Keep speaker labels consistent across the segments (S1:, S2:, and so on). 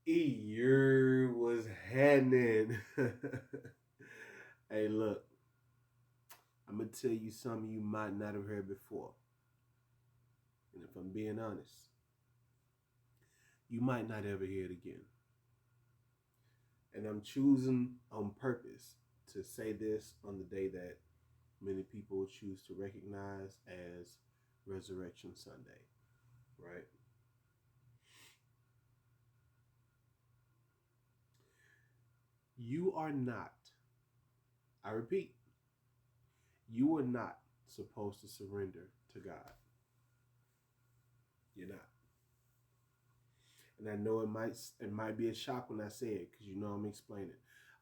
S1: Ear was happening. Hey, look, I'm gonna tell you something you might not have heard before. And if I'm being honest, you might not ever hear it again. And I'm choosing on purpose to say this on the day that many people choose to recognize as Resurrection Sunday, right? You are not, I repeat, you are not supposed to surrender to God. You're not. And I know it might be a shock when I say it because you know I'm explaining.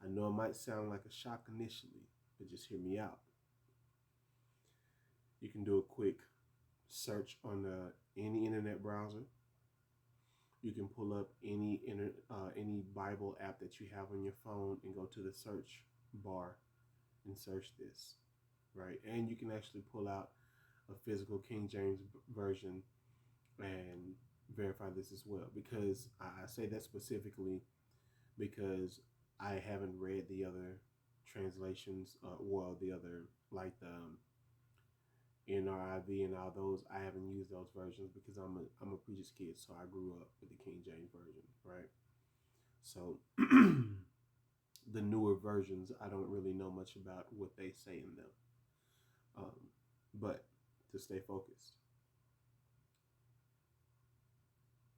S1: I know it might sound like a shock initially, but just hear me out. You can do a quick search on any internet browser. You can pull up any Bible app that you have on your phone and go to the search bar and search this, right? And you can actually pull out a physical King James version and verify this as well. Because I say that specifically because I haven't read the other translations, well, the other like the NRIV and all those. I haven't used those versions because I'm a preacher's kid, so I grew up with the King James version, right? So the newer versions, I don't really know much about what they say in them. Um, but to stay focused,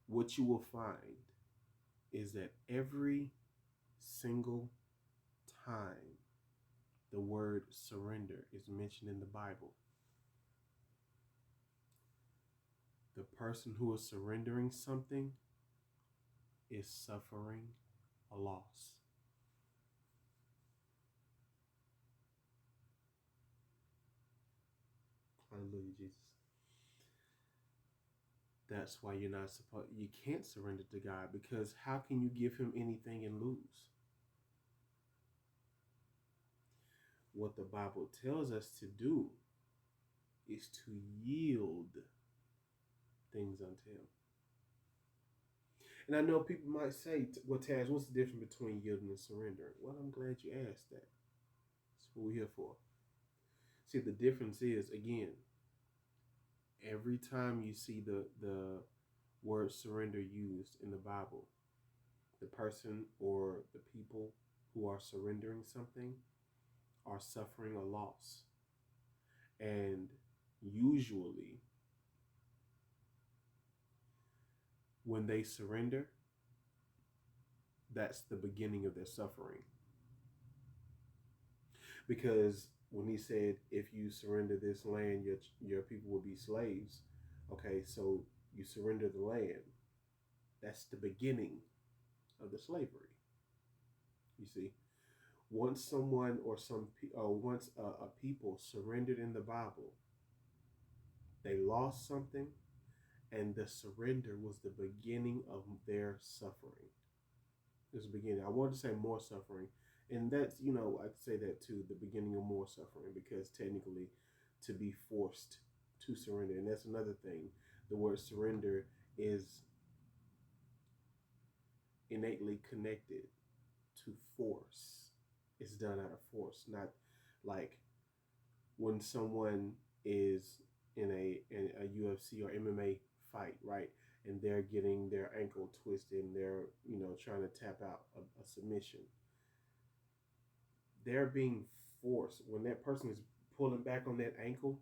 S1: what you will find is that every single time the word surrender is mentioned in the Bible, the person who is surrendering something is suffering a loss. Hallelujah, Jesus. That's why you can't surrender to God because how can you give him anything and lose? What the Bible tells us to do is to yield things unto him. And I know people might say, well, Taz, what's the difference between yielding and surrendering? Well, I'm glad you asked that. That's what we're here for. See, the difference is, again, every time you see the word surrender used in the Bible, the person or the people who are surrendering something are suffering a loss. And usually, when they surrender, that's the beginning of their suffering. Because when he said, if you surrender this land, your people will be slaves. Okay, so you surrender the land. That's the beginning of the slavery. You see, once someone or once a people surrendered in the Bible, they lost something, and the surrender was the beginning of their suffering. It was the beginning. I wanted to say more suffering, and that's I'd say that too, the beginning of more suffering, because technically, to be forced to surrender, and that's another thing. The word surrender is innately connected to force. It's done out of force, not like when someone is in a UFC or MMA fight, right? And they're getting their ankle twisted and they're trying to tap out a submission. They're being forced when that person is pulling back on that ankle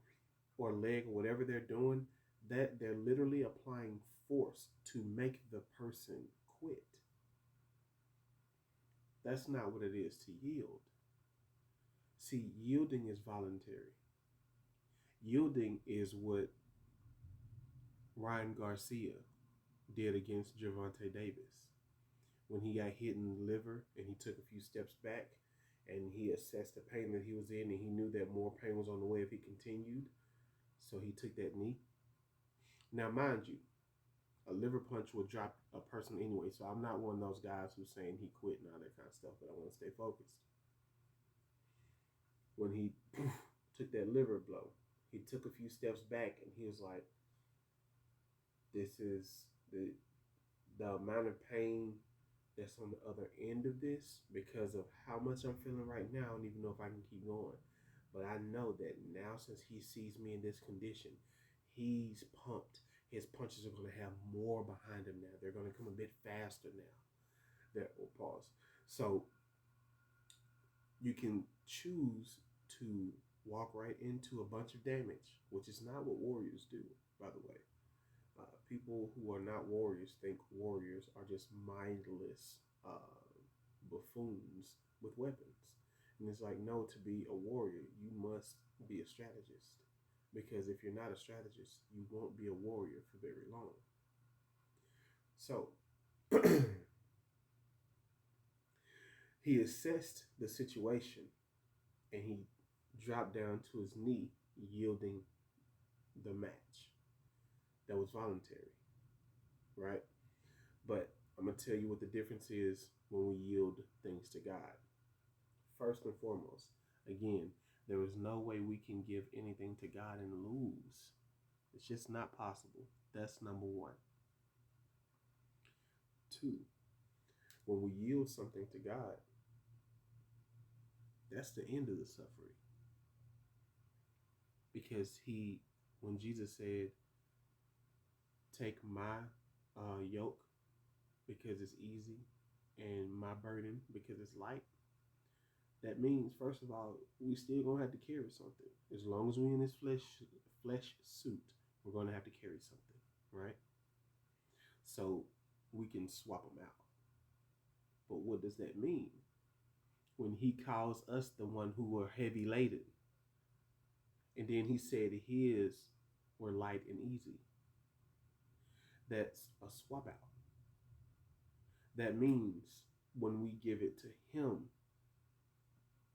S1: or leg or whatever they're doing. That they're literally applying force to make the person quit. That's not what it is to yield. See, yielding is voluntary. Yielding is what Ryan Garcia did against Gervonta Davis when he got hit in the liver and he took a few steps back and he assessed the pain that he was in and he knew that more pain was on the way if he continued. So he took that knee. Now, mind you, a liver punch will drop a person anyway. So I'm not one of those guys who's saying he quit and all that kind of stuff, but I want to stay focused. When he took that liver blow, he took a few steps back and he was like, this is the amount of pain that's on the other end of this because of how much I'm feeling right now. I don't even know if I can keep going. But I know that now, since he sees me in this condition, he's pumped. His punches are going to have more behind him now. They're going to come a bit faster now. That will pause. So you can choose to walk right into a bunch of damage, which is not what warriors do, by the way. People who are not warriors think warriors are just mindless buffoons with weapons. And it's like, no, to be a warrior, you must be a strategist. Because if you're not a strategist, you won't be a warrior for very long. So, he assessed the situation and he dropped down to his knee, yielding the match. That was voluntary, right? But I'm going to tell you what the difference is when we yield things to God. First and foremost, again, there is no way we can give anything to God and lose. It's just not possible. That's number one. Two, when we yield something to God, that's the end of the suffering. Because when Jesus said, take my yoke because it's easy and my burden because it's light, that means, first of all, we still gonna have to carry something. As long as we're in this flesh suit, we're gonna have to carry something, right? So we can swap them out. But what does that mean? When he calls us the one who are heavy laden, and then he said his were light and easy. That's a swap out. That means when we give it to him,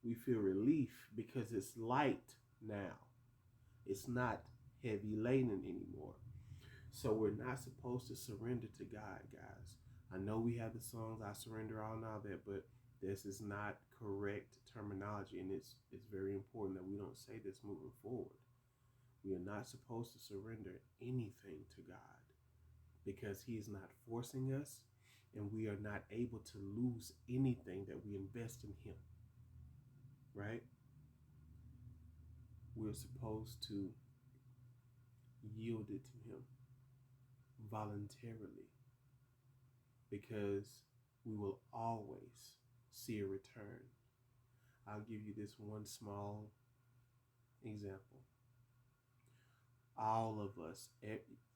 S1: we feel relief because it's light now. It's not heavy laden anymore. So we're not supposed to surrender to God, guys. I know we have the songs, I surrender all and all that, but this is not correct terminology, and it's very important that we don't say this moving forward. We are not supposed to surrender anything to God because he is not forcing us, and we are not able to lose anything that we invest in him, right? We're supposed to yield it to him voluntarily because we will always see a return. I'll give you this one small example. All of us,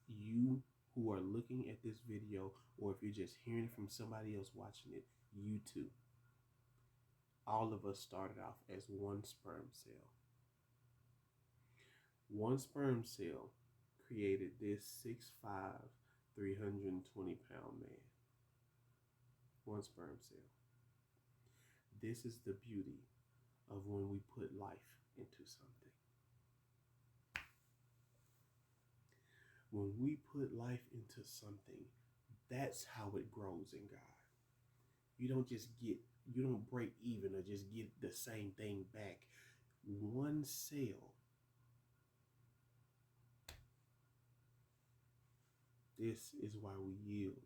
S1: you who are looking at this video, or if you're just hearing it from somebody else watching it, you too. All of us started off as one sperm cell. One sperm cell created this 6'5", 320-pound man. One sperm cell. This is the beauty of when we put life into something. When we put life into something, that's how it grows in God. You don't break even or just get the same thing back. One cell. This is why we yield.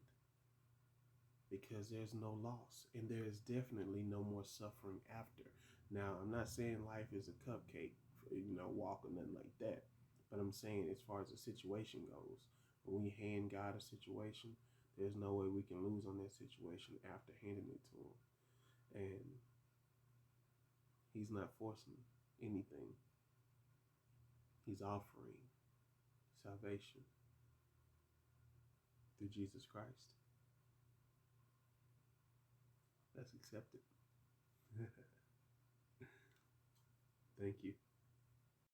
S1: Because there's no loss, and there is definitely no more suffering after. Now, I'm not saying life is a cupcake, walk or nothing like that. But I'm saying, as far as the situation goes, when we hand God a situation, there's no way we can lose on that situation after handing it to him. And he's not forcing anything. He's offering salvation through Jesus Christ. Let's accept it. Thank you.